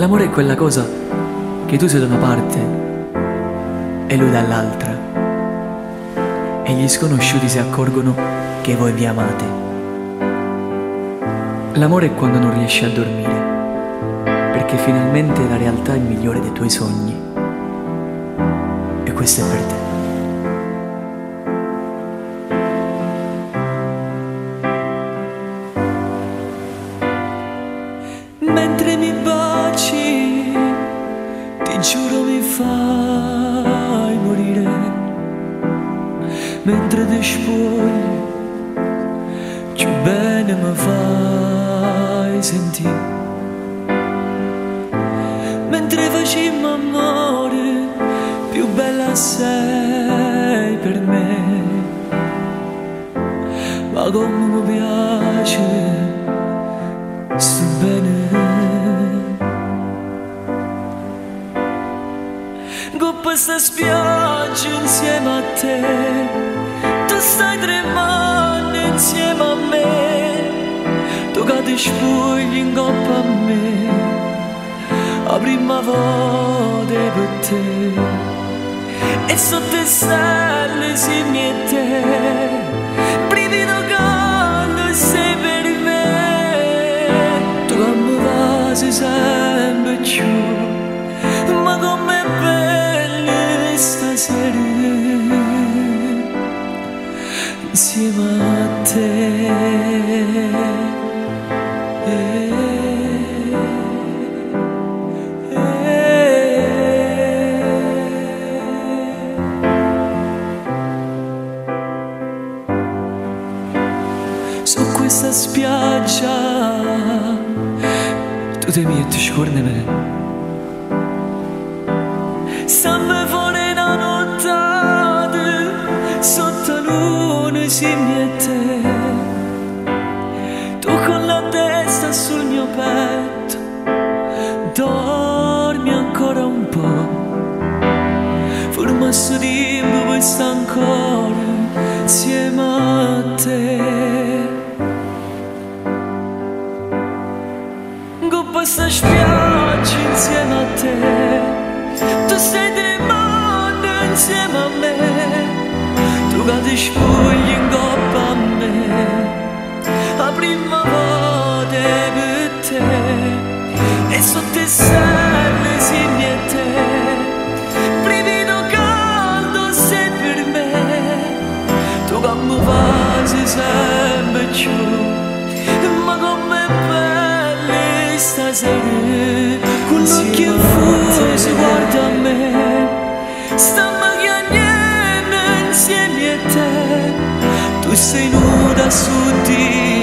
L'amore è quella cosa che tu sei da una parte e lui dall'altra, e gli sconosciuti si accorgono che voi vi amate. L'amore è quando non riesci a dormire, perché finalmente la realtà è migliore dei tuoi sogni. E questo è per te. Mentre mi baci, ti giuro mi fai morire. Mentre ti spogli, più bene mi fai sentire. Mentre facciamo amore, più bella sei per me. Ma come mi piace, sto bene. Con questa spiaggia insieme a te, tu stai tremando insieme a me, tu che ti spogli in coppa a me, la prima volta per te, e sotto le stelle si mette, brivido caldo sei per me, tu che mi fai sempre più, ma come bella stasera insieme a te. Su questa spiaggia tu ti metti scorne me, stiamo fuori una nottata, sotto luna si mette, tu con la testa sul mio petto, dormi ancora un po', forma sto tempo per sta ancora insieme a te. Con questa spiaggia insieme a te, tu stai tremando insieme a me, tu che ti spogli in coppa a me, la prima volta per te, e sotto le stelle si mette, brivido caldo sei per me, tu che mi fai sempre più, ma come bella stasera, con l'occhio fuso guarda a me, stiamo chiagnando insieme a te, tu sei nuda su di